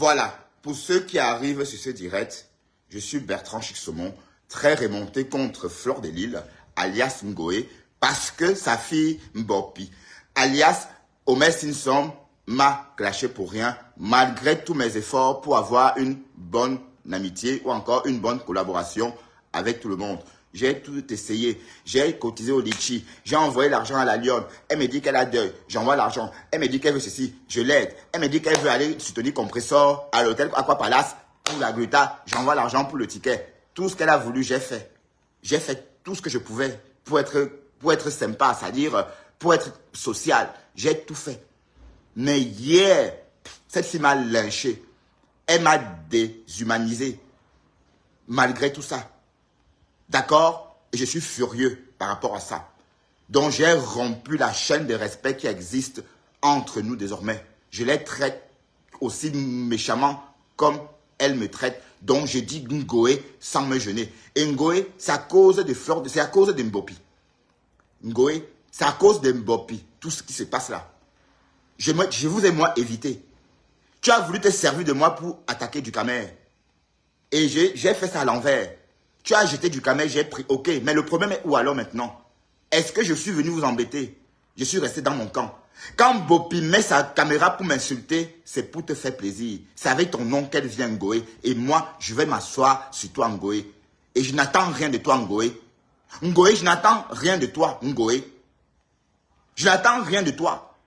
Voilà, pour ceux qui arrivent sur ce direct, je suis Bertrand Chixomon, très remonté contre Fleur de Lille, alias Ngoé, parce que sa fille Mbopi, alias Homer Simpson, m'a clashé pour rien, malgré tous mes efforts pour avoir une bonne amitié ou encore une bonne collaboration avec tout le monde. J'ai tout essayé. J'ai cotisé au litchi. J'ai envoyé l'argent à la lionne. Elle me dit qu'elle a deuil. J'envoie l'argent. Elle me dit qu'elle veut ceci. Je l'aide. Elle me dit qu'elle veut aller soutenir Compressor à l'hôtel Aqua Palace pour la Gruta. J'envoie l'argent pour le ticket. Tout ce qu'elle a voulu, j'ai fait. J'ai fait tout ce que je pouvais pour être sympa, c'est-à-dire pour être social. J'ai tout fait. Mais hier, cette fille m'a lynché. Elle m'a déshumanisé. Malgré tout ça. D'accord? Et je suis furieux par rapport à ça. Donc j'ai rompu la chaîne de respect qui existe entre nous désormais. Je les traite aussi méchamment comme elle me traite. Donc je dis Ngoé sans me gêner. Et Ngoé, c'est à cause de Fleur, c'est à cause de Mbopi. Ngoé, c'est à cause de Mbopi. Tout ce qui se passe là. Je vous ai moi évité. Tu as voulu te servir de moi pour attaquer du Camer. Et j'ai fait ça à l'envers. Tu as jeté du camel, j'ai pris. Ok, mais le problème est où alors maintenant? Est-ce que je suis venu vous embêter? Je suis resté dans mon camp. Quand Bopi met sa caméra pour m'insulter, c'est pour te faire plaisir. C'est avec ton nom qu'elle vient Ngoé. Et moi, je vais m'asseoir sur toi Ngoé. Et je n'attends rien de toi Ngoé. Ngoé, je n'attends rien de toi Ngoé. Je n'attends rien de toi.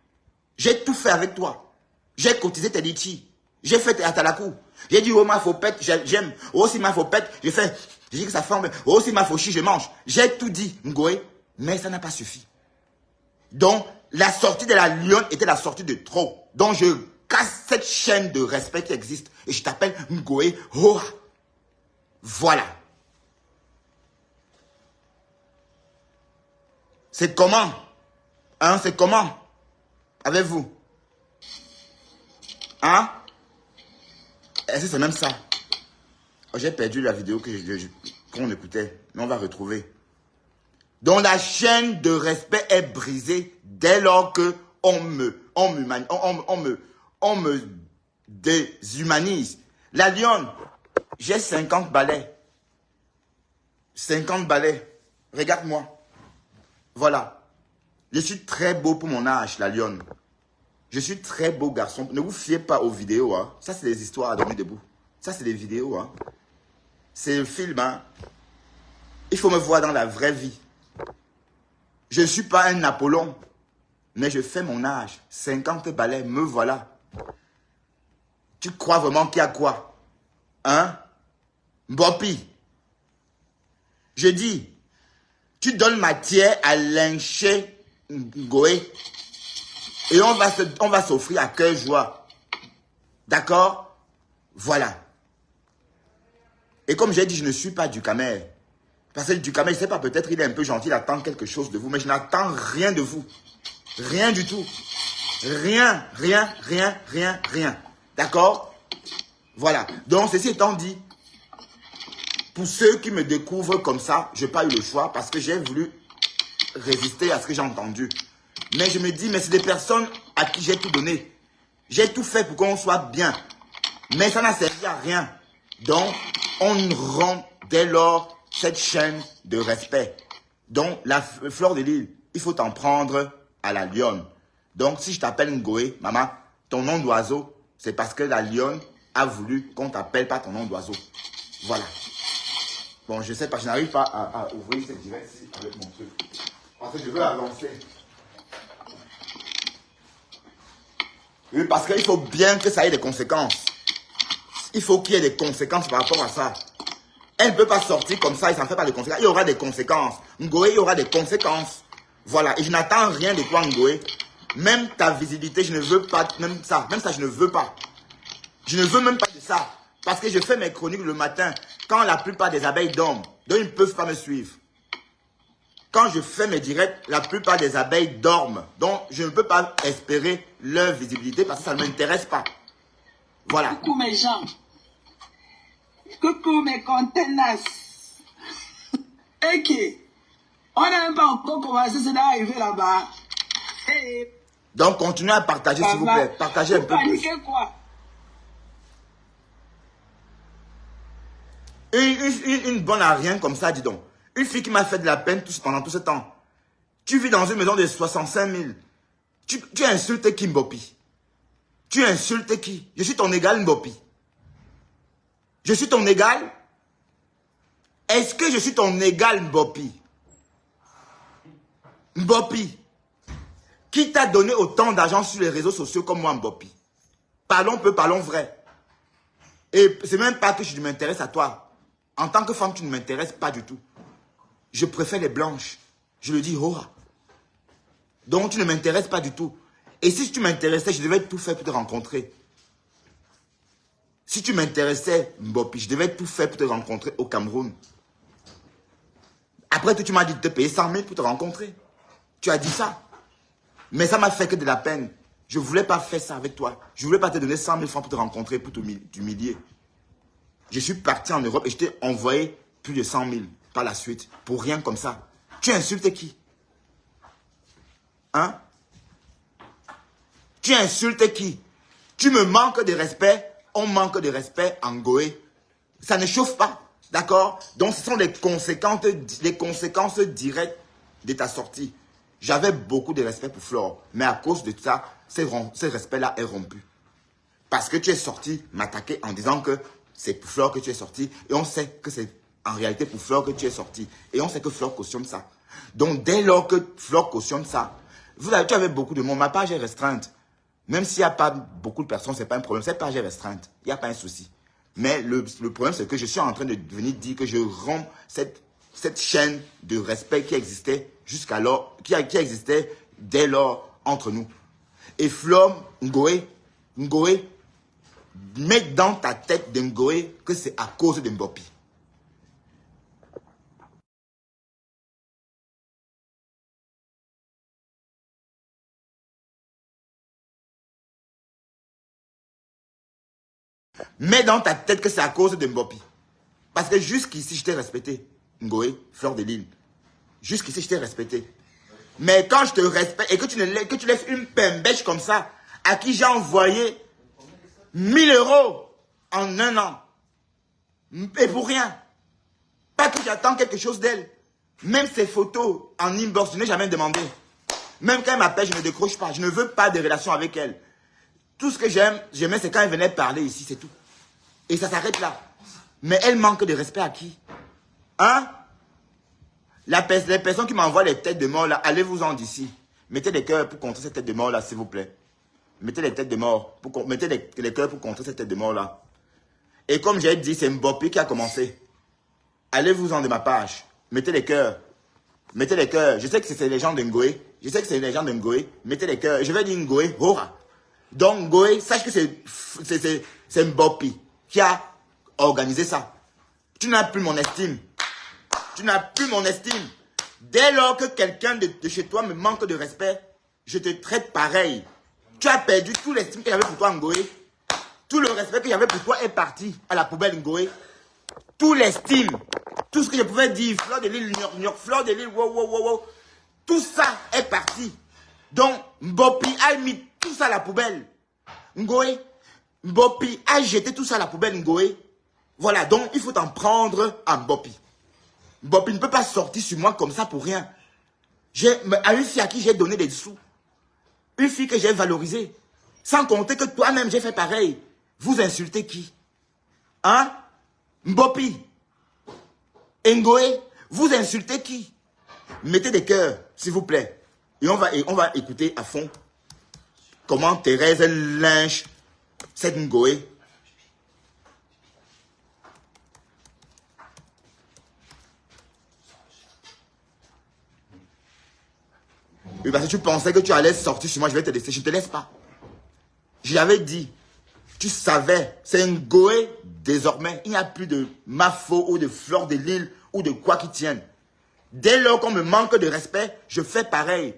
J'ai tout fait avec toi. J'ai cotisé tes litchis. J'ai fait tes atalakou. J'ai dit, oh ma faupette, j'aime. Oh si ma faupette, j'ai fait. J'ai dit que ça forme. Oh si ma fauchie, je mange. J'ai tout dit, Ngoé. Mais ça n'a pas suffi. Donc, la sortie de la lionne était la sortie de trop. Donc, je casse cette chaîne de respect qui existe. Et je t'appelle Ngoé. Oh. Voilà. C'est comment? Hein, c'est comment? Avec vous? Hein? Est-ce que c'est même ça? Oh, j'ai perdu la vidéo qu'on écoutait. Mais on va retrouver. Donc la chaîne de respect est brisée dès lors que on me déshumanise. La lionne, j'ai 50 balais. 50 balais. Regarde-moi. Voilà. Je suis très beau pour mon âge, la lionne. Je suis très beau garçon. Ne vous fiez pas aux vidéos. Hein. Ça, c'est des histoires à dormir debout. Ça, c'est des vidéos. Hein. C'est un film. Hein. Il faut me voir dans la vraie vie. Je ne suis pas un Napoléon. Mais je fais mon âge. 50 balais, me voilà. Tu crois vraiment qu'il y a quoi? Hein? Mbopi. Je dis, tu donnes matière à lyncher Ngoé. Et on va s'offrir à cœur joie. D'accord? Voilà. Et comme j'ai dit, je ne suis pas du Camer. Parce que du Camer, je ne sais pas, peut-être il est un peu gentil, il attend quelque chose de vous, mais je n'attends rien de vous. Rien du tout. Rien, rien, rien, rien, rien. D'accord? Voilà. Donc, ceci étant dit, pour ceux qui me découvrent comme ça, je n'ai pas eu le choix parce que j'ai voulu résister à ce que j'ai entendu. Mais je me dis, mais c'est des personnes à qui j'ai tout donné. J'ai tout fait pour qu'on soit bien. Mais ça n'a servi à rien. Donc, on rompt dès lors cette chaîne de respect. Donc, la Fleur de Lille, il faut t'en prendre à la lionne. Donc, si je t'appelle Ngoé, maman, ton nom d'oiseau, c'est parce que la lionne a voulu qu'on t'appelle pas ton nom d'oiseau. Voilà. Bon, je sais pas, je n'arrive pas à ouvrir cette direct avec mon truc. Parce que je veux avancer. Oui, parce qu'il faut bien que ça ait des conséquences. Il faut qu'il y ait des conséquences par rapport à ça. Elle ne peut pas sortir comme ça, il s'en fait pas de conséquences. Il y aura des conséquences. Ngoé, il y aura des conséquences. Voilà. Et je n'attends rien de toi, Ngoé. Même ta visibilité, je ne veux pas. Même ça, je ne veux pas. Je ne veux même pas de ça. Parce que je fais mes chroniques le matin, quand la plupart des abeilles dorment. Donc, ils ne peuvent pas me suivre. Quand je fais mes directs, la plupart des abeilles dorment. Donc, je ne peux pas espérer leur visibilité parce que ça ne m'intéresse pas. Voilà. Coucou mes gens. Coucou mes conteneurs. Ok. On n'a même pas encore commencé, c'est d'arriver là-bas. Hey. Donc, continuez à partager, s'il vous plaît. Partagez un peu plus. Quoi? Une bonne à rien comme ça, dis donc. Une fille qui m'a fait de la peine pendant tout ce temps. Tu vis dans une maison de 65 000. Tu insultes qui, Mbopi? Tu insultes qui? Je suis ton égal, Mbopi. Je suis ton égal? Est-ce que je suis ton égal, Mbopi? Mbopi, qui t'a donné autant d'argent sur les réseaux sociaux comme moi, Mbopi? Parlons peu, parlons vrai. Et c'est même pas que je m'intéresse à toi. En tant que femme, tu ne m'intéresses pas du tout. Je préfère les blanches. Je le dis, oh. Donc tu ne m'intéresses pas du tout. Et si tu m'intéressais, je devais tout faire pour te rencontrer. Si tu m'intéressais, Mbopi, je devais tout faire pour te rencontrer au Cameroun. Après, tu m'as dit de te payer 100 000 pour te rencontrer. Tu as dit ça. Mais ça m'a fait que de la peine. Je ne voulais pas faire ça avec toi. Je ne voulais pas te donner 100 000 francs pour te rencontrer, pour t'humilier. Je suis parti en Europe et je t'ai envoyé plus de 100 000 par la suite. Pour rien comme ça. Tu insultes qui? Hein? Tu insultes qui? Tu me manques de respect. On manque de respect en Goé. Ça ne chauffe pas. D'accord? Donc, ce sont les conséquences directes de ta sortie. J'avais beaucoup de respect pour Flore. Mais à cause de ça, ce respect-là est rompu. Parce que tu es sorti m'attaquer en disant que c'est pour Flore que tu es sorti. Et on sait que c'est en réalité pour Flore que tu es sorti. Et on sait que Flore cautionne ça. Donc, dès lors que Flore cautionne ça, tu avais beaucoup de monde. Ma page est restreinte. Même s'il n'y a pas beaucoup de personnes, ce n'est pas un problème. Cette page est restreinte. Il n'y a pas un souci. Mais le problème, c'est que je suis en train de venir dire que je romps cette chaîne de respect qui existait jusqu'alors, qui existait dès lors entre nous. Et Flore, Ngoé, mets dans ta tête de Ngoé que c'est à cause de Mbopi. Mets dans ta tête que c'est à cause de Mbopi. Parce que jusqu'ici, je t'ai respecté. Ngoé, Fleur de Lille. Jusqu'ici, je t'ai respecté. Mais quand je te respecte et que tu laisses une pembèche comme ça, à qui j'ai envoyé 1000 € en un an. Et pour rien. Pas que j'attends quelque chose d'elle. Même ses photos en inbox, je n'ai jamais demandé. Même quand elle m'appelle, je ne décroche pas. Je ne veux pas de relation avec elle. Tout ce que j'aimais, c'est quand elle venait parler ici, c'est tout. Et ça s'arrête là. Mais elle manque de respect à qui? Hein? Les personnes qui m'envoient les têtes de mort là, allez-vous-en d'ici. Mettez des cœurs pour contrer cette tête de mort là, s'il vous plaît. Mettez les têtes de mort. Mettez les cœurs pour contrer cette tête de mort là. Et comme j'ai dit, c'est Mbopi qui a commencé. Allez-vous-en de ma page. Mettez les cœurs. Mettez les cœurs. Je sais que c'est les gens de Ngoé. Je sais que c'est les gens de Ngoé. Mettez les cœurs. Je vais dire Ngoé. Hora. Donc Ngoé, sache que c'est Mbopi qui a organisé ça. Tu n'as plus mon estime. Tu n'as plus mon estime. Dès lors que quelqu'un de chez toi me manque de respect, je te traite pareil. Tu as perdu tout l'estime que j'avais pour toi, Ngoé. Tout le respect que j'avais pour toi est parti à la poubelle, Ngoé. Tout l'estime, tout ce que je pouvais dire, Fleur de Lille, Fleur de Lille, wow. Tout ça est parti. Donc, Mbopi a mis tout ça à la poubelle. Ngoé, Mbopi a jeté tout ça à la poubelle, Ngoé. Voilà, donc il faut t'en prendre à Mbopi. Mbopi ne peut pas sortir sur moi comme ça pour rien. À une fille à qui j'ai donné des sous. Une fille que j'ai valorisée. Sans compter que toi-même j'ai fait pareil. Vous insultez qui? Hein? Mbopi. Ngoé, vous insultez qui? Mettez des cœurs, s'il vous plaît. Et on va écouter à fond comment Thérèse lynche cette Ngoé. Oui, parce que tu pensais que tu allais sortir sur moi, je vais te laisser. Je ne te laisse pas. Je l'avais dit. Tu savais, c'est Ngoé désormais. Il n'y a plus de Mafo ou de Fleur de Lille ou de quoi qui tienne. Dès lors qu'on me manque de respect, je fais pareil.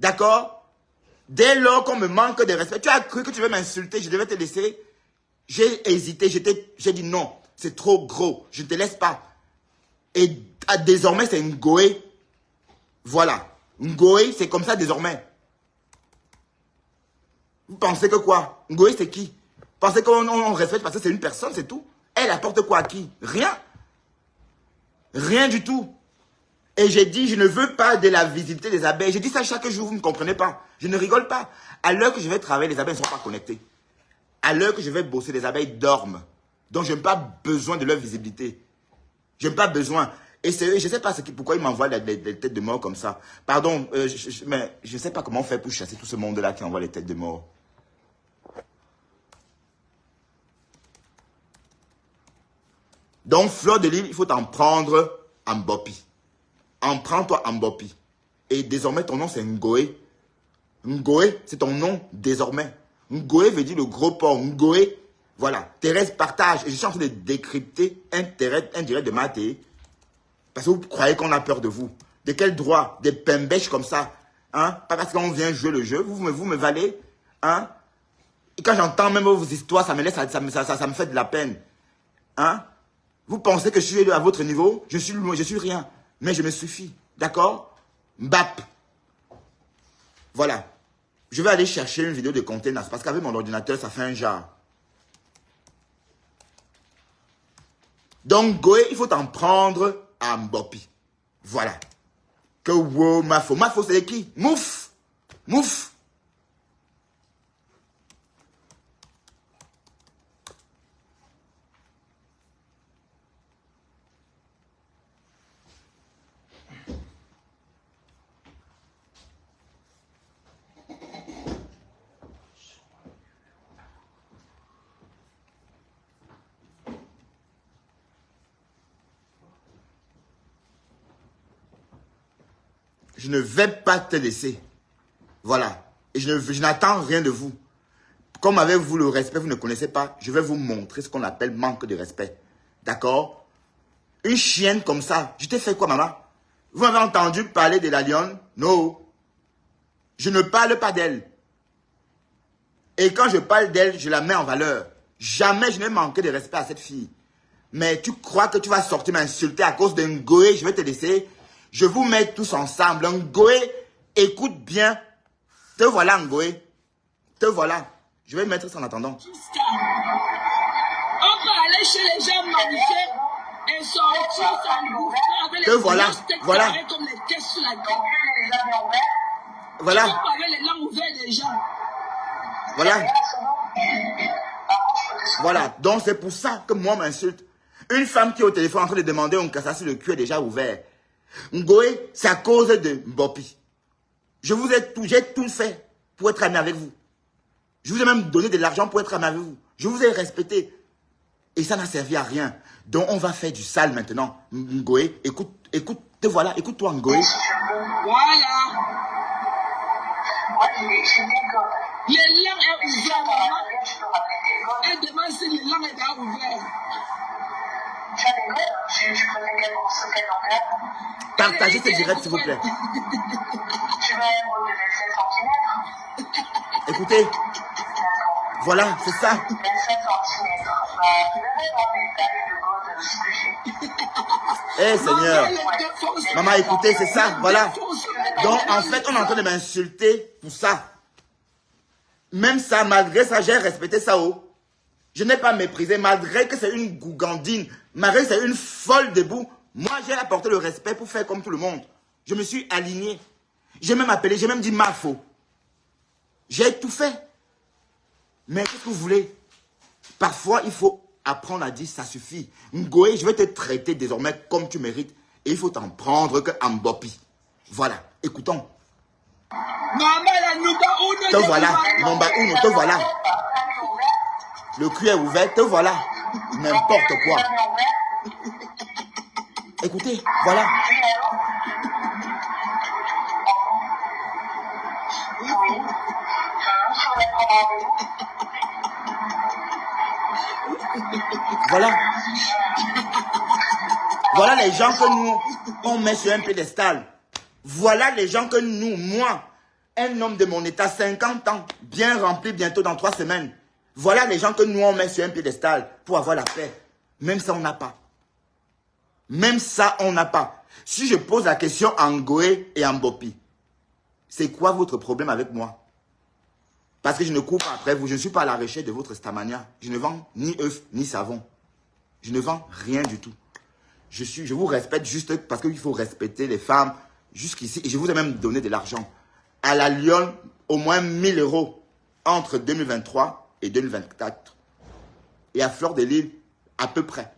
D'accord? Dès lors qu'on me manque de respect, tu as cru que tu veux m'insulter, je devais te laisser. J'ai hésité, j'ai dit non, c'est trop gros, je ne te laisse pas. Et désormais, c'est Ngoé. Voilà. Ngoé, c'est comme ça désormais. Vous pensez que quoi? Ngoé, c'est qui? Vous pensez qu'on respecte parce que c'est une personne, c'est tout? Elle apporte quoi à qui? Rien. Rien du tout. Et j'ai dit, je ne veux pas de la visibilité des abeilles. J'ai dit ça chaque jour, vous ne me comprenez pas. Je ne rigole pas. À l'heure que je vais travailler, les abeilles ne sont pas connectées. À l'heure que je vais bosser, les abeilles dorment. Donc, je n'ai pas besoin de leur visibilité. Je n'ai pas besoin. Et c'est eux, je ne sais pas pourquoi ils m'envoient des têtes de mort comme ça. Pardon, mais je ne sais pas comment on fait pour chasser tout ce monde-là qui envoie les têtes de mort. Donc, Fleur de Lille, il faut t'en prendre en Mbopi. En prends-toi en Mbopi. Et désormais, ton nom, c'est Ngoé. Ngoé, c'est ton nom désormais. Ngoé veut dire le gros porc. Ngoé, voilà. Thérèse partage. Et je suis en train de décrypter un direct de Maté. Parce que vous croyez qu'on a peur de vous. De quel droit? Des pembèches comme ça. Hein? Pas parce qu'on vient jouer le jeu. Vous me valez. Hein? Et quand j'entends même vos histoires, ça me fait de la peine. Hein? Vous pensez que je suis à votre niveau? Je suis rien. Mais je me suffis. D'accord? Mbap. Voilà. Je vais aller chercher une vidéo de containers. Parce qu'avec mon ordinateur, ça fait un genre. Donc, Goé, il faut t'en prendre à Mbopi. Voilà. Que wow, Mafo. Mafo, c'est qui? Mouf. Mouf. Je ne vais pas te laisser. Voilà. Et je n'attends rien de vous. Comme avec vous, le respect, vous ne connaissez pas, je vais vous montrer ce qu'on appelle manque de respect. D'accord? Une chienne comme ça, je t'ai fait quoi, maman? Vous avez entendu parler de la lionne? Non. Je ne parle pas d'elle. Et quand je parle d'elle, je la mets en valeur. Jamais je n'ai manqué de respect à cette fille. Mais tu crois que tu vas sortir m'insulter à cause d'un Ngoé? Je vais te laisser. Je vous mets tous ensemble. Ngoé, écoute bien. Te voilà, Ngoé. Te voilà. Je vais mettre ça en attendant. On peut aller chez les gens manger et sortir sans bouffer avec te les voilà. Voilà. comme les caisses sur la gueule. Voilà. On peut avec les langues ouvertes des gens. Voilà. Voilà. Donc c'est pour ça que moi m'insulte. Une femme qui est au téléphone en train de demander un cassa si le cul est déjà ouvert. Ngoé, c'est à cause de Mbopi. J'ai tout fait pour être ami avec vous. Je vous ai même donné de l'argent pour être ami avec vous. Je vous ai respecté. Et ça n'a servi à rien. Donc on va faire du sale maintenant. Ngoé, écoute, te voilà, écoute-toi Ngoé. Voilà. Les langues est ouvert. Elle demande si les langues est ouvert. Partagez ce direct s'il vous plaît. Écoutez. Voilà, c'est ça. Eh Seigneur. Maman, écoutez, c'est ça, voilà. Donc en fait, on est en train de m'insulter pour ça. Même ça, malgré ça, j'ai respecté ça. Je n'ai pas méprisé, malgré que c'est une gougandine, malgré que c'est une folle debout. Moi, j'ai apporté le respect pour faire comme tout le monde. Je me suis aligné. J'ai même appelé, j'ai même dit Mafo. J'ai tout fait. Mais qu'est-ce que vous voulez? Parfois, il faut apprendre à dire ça suffit. Ngoé, je vais te traiter désormais comme tu mérites. Et il faut t'en prendre que Mbopi. Voilà, écoutons. Te voilà, Nomba Uno, te voilà. Le cul est ouvert, te voilà. N'importe quoi. Écoutez, voilà. Voilà. Voilà les gens que nous, on met sur un pédestal. Voilà les gens que nous, moi, un homme de mon état, 50 ans, bien rempli bientôt dans 3 semaines. Voilà les gens que nous, on met sur un piédestal pour avoir la paix. Même ça, on n'a pas. Même ça, on n'a pas. Si je pose la question à Ngoé et à Mbopi, c'est quoi votre problème avec moi? Parce que je ne cours pas après vous. Je ne suis pas à la recherche de votre stamania. Je ne vends ni œufs, ni savon. Je ne vends rien du tout. je vous respecte juste parce qu'il faut respecter les femmes jusqu'ici. Et je vous ai même donné de l'argent. À la Lyon, au moins 1000 € entre 2023 et 2024. Et à Fleur de Lys, à peu près.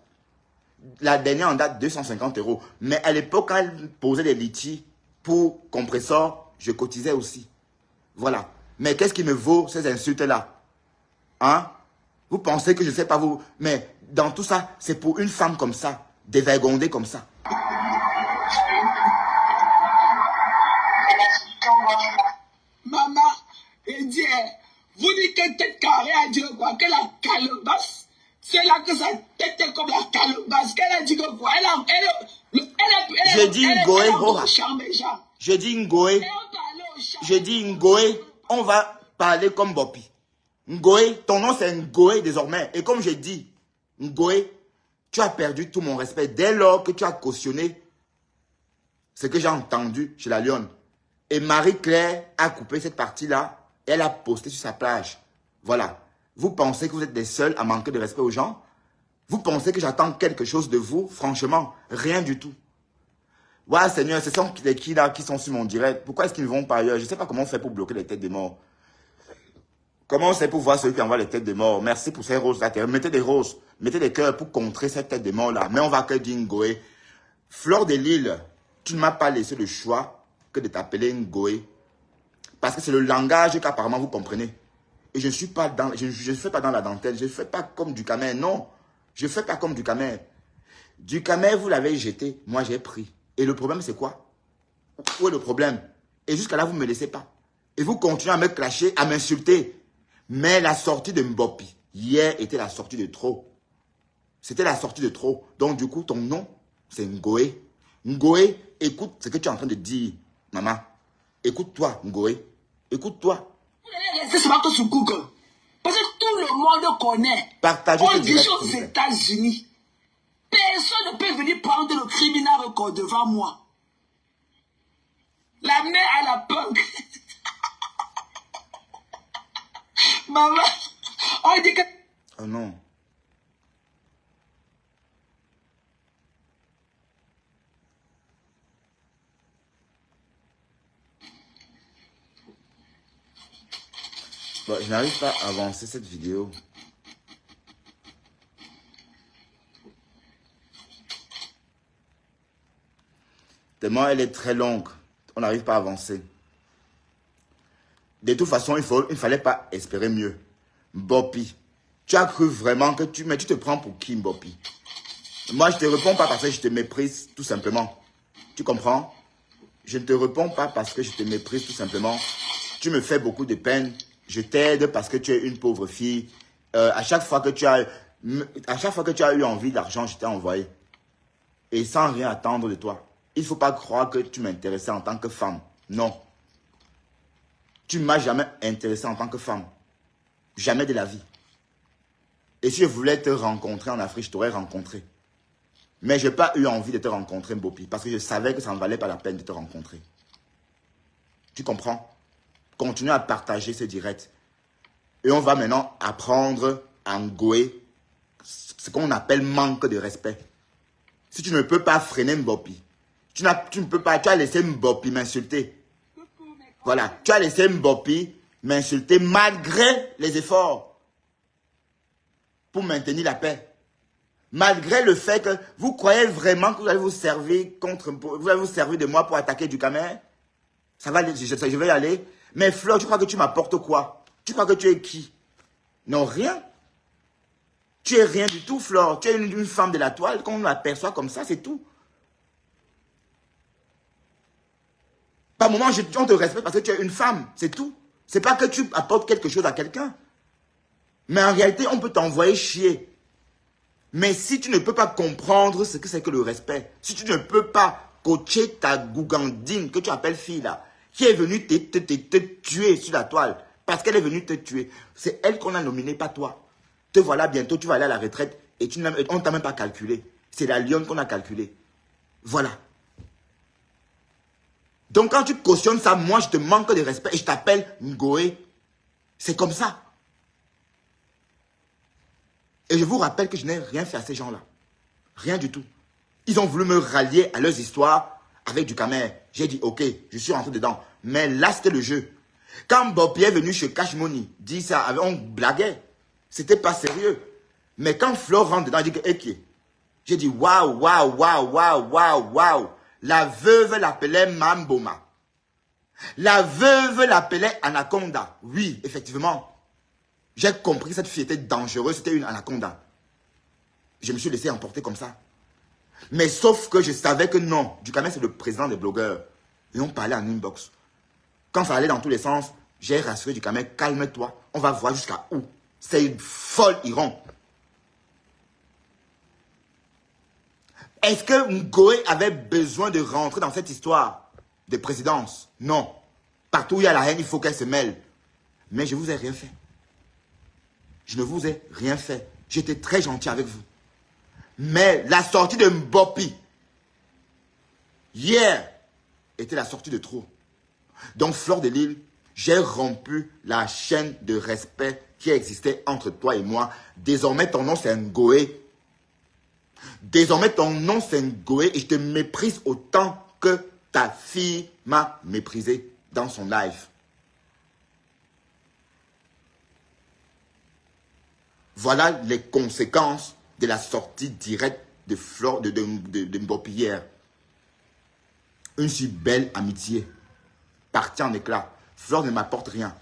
La dernière en date, 250 €. Mais à l'époque, quand elle posait des litiges pour compresseur, je cotisais aussi. Voilà. Mais qu'est-ce qui me vaut ces insultes-là? Hein? Vous pensez que je ne sais pas vous... Mais dans tout ça, c'est pour une femme comme ça, dévergondée comme ça. Maman, il dit, vous dites que tête carrée a dit quoi? Que la calebasse, c'est là que sa tête est comme la calebasse. Qu'elle a dit que quoi? J'ai dit Ngoé, j'ai dit Ngoé, j'ai dit Ngoé, on va parler comme Bopi. Ngoé, ton nom c'est Ngoé désormais. Et comme j'ai dit, Ngoé, tu as perdu tout mon respect dès lors que tu as cautionné ce que j'ai entendu chez la Lionne. Et Marie-Claire a coupé cette partie-là et elle a posté sur sa plage. Voilà. Vous pensez que vous êtes les seuls à manquer de respect aux gens? Vous pensez que j'attends quelque chose de vous? Franchement, rien du tout. Ouais, Seigneur, ce sont les qui là qui sont sur mon direct. Pourquoi est-ce qu'ils ne vont pas ailleurs? Je ne sais pas comment on fait pour bloquer les têtes des morts. Comment on fait pour voir ceux qui envoient les têtes des morts? Merci pour ces roses là. Mettez des roses, mettez des cœurs pour contrer cette tête des morts là. Mais on va que dire Ngoé. Fleur de Lys, tu ne m'as pas laissé le choix que de t'appeler Ngoé. Parce que c'est le langage qu'apparemment vous comprenez. Et je ne suis pas dans, je fais pas dans la dentelle, je ne fais pas comme du camel, non. Je ne fais pas comme du camel. Du camel, vous l'avez jeté, moi j'ai pris. Et le problème c'est quoi? Où est le problème? Et jusqu'à là, vous ne me laissez pas. Et vous continuez à me clasher, à m'insulter. Mais la sortie de Mbopi, hier, était la sortie de trop. C'était la sortie de trop. Donc du coup, ton nom, c'est Ngoé. Ngoé, écoute ce que tu es en train de dire, maman. Écoute-toi, Ngoé. Écoute-toi. Vous allez rester seulement que sur Google. Parce que tout le monde connaît. Partagez On ce dit direct, aux s'il vous plaît. États-Unis. Personne ne peut venir prendre le criminel record devant moi. La mère à la punk. Maman, on dit que... Oh non. Bon, je n'arrive pas à avancer cette vidéo. Tellement elle est très longue. On n'arrive pas à avancer. De toute façon, il ne fallait pas espérer mieux. Mbopi, tu as cru vraiment que tu... Mais tu te prends pour qui, Mbopi? Moi, je ne te réponds pas parce que je te méprise, tout simplement. Tu comprends? Je ne te réponds pas parce que je te méprise, tout simplement. Tu me fais beaucoup de peine. Je t'aide parce que tu es une pauvre fille. À chaque fois que tu as eu envie d'argent, je t'ai envoyé. Et sans rien attendre de toi. Il ne faut pas croire que tu m'intéressais en tant que femme. Non. Tu ne m'as jamais intéressé en tant que femme. Jamais de la vie. Et si je voulais te rencontrer en Afrique, je t'aurais rencontré. Mais je n'ai pas eu envie de te rencontrer, Mbopi, parce que je savais que ça ne valait pas la peine de te rencontrer. Tu comprends? Continue à partager ce direct. Et on va maintenant apprendre à Ngoé ce qu'on appelle manque de respect. Si tu ne peux pas freiner Mbopi, tu ne peux pas, tu as laissé Mbopi m'insulter. Voilà, tu as laissé Mbopi m'insulter malgré les efforts pour maintenir la paix. Malgré le fait que vous croyez vraiment que vous allez vous servir de moi pour attaquer du Cameroun. Ça va, je vais y aller. Mais Fleur, tu crois que tu m'apportes quoi? Tu crois que tu es qui? Non, rien. Tu es rien du tout, Fleur. Tu es une femme de la toile, qu'on l'aperçoit comme ça, c'est tout. Par moment, on te respecte parce que tu es une femme, c'est tout. C'est pas que tu apportes quelque chose à quelqu'un. Mais en réalité, on peut t'envoyer chier. Mais si tu ne peux pas comprendre ce que c'est que le respect, si tu ne peux pas coacher ta gougandine que tu appelles fille là, qui est venue te tuer sur la toile, parce qu'elle est venue te tuer, c'est elle qu'on a nominée, pas toi. Te voilà bientôt, tu vas aller à la retraite et on ne t'a même pas calculé. C'est la lionne qu'on a calculé. Voilà. Donc quand tu cautionnes ça, moi je te manque de respect et je t'appelle Ngoé. C'est comme ça. Et je vous rappelle que je n'ai rien fait à ces gens-là. Rien du tout. Ils ont voulu me rallier à leurs histoires avec du Kamer. J'ai dit, ok, je suis rentré dedans. Mais là, c'était le jeu. Quand Bopi est venu chez Cash Money, dit ça, on blaguait. C'était pas sérieux. Mais quand Flore rentre dedans, il dit que, ok. J'ai dit, waouh, waouh, waouh, waouh, waouh, waouh. La veuve l'appelait Mamboma. La veuve l'appelait Anaconda. Oui, effectivement. J'ai compris que cette fille était dangereuse, c'était une anaconda. Je me suis laissé emporter comme ça. Mais sauf que je savais que non, Dukamer c'est le président des blogueurs. Et on parlait en inbox. Quand ça allait dans tous les sens, j'ai rassuré Dukamer, calme-toi, on va voir jusqu'à où. C'est une folle Iran. Est-ce que Ngoé avait besoin de rentrer dans cette histoire de présidence? Non. Partout où il y a la haine, il faut qu'elle se mêle. Mais je ne vous ai rien fait. Je ne vous ai rien fait. J'étais très gentil avec vous. Mais la sortie de Mbopi, hier, était la sortie de trop. Donc, Flore de Lille, j'ai rompu la chaîne de respect qui existait entre toi et moi. Désormais, ton nom, c'est Ngoé. Désormais, ton nom, c'est Ngoé et je te méprise autant que ta fille m'a méprisé dans son live. Voilà les conséquences de la sortie directe de Flore de Mbopi hier. Une si belle amitié partie en éclats. Flore ne m'apporte rien.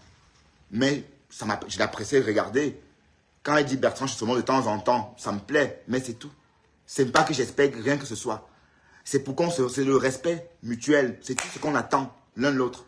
Mais je l'apprécie regarder. Quand elle dit Bertrand Chissomon de temps en temps, ça me plaît, mais c'est tout. C'est pas que j'espère rien que ce soit. C'est pour qu'on c'est le respect mutuel. C'est tout ce qu'on attend l'un de l'autre.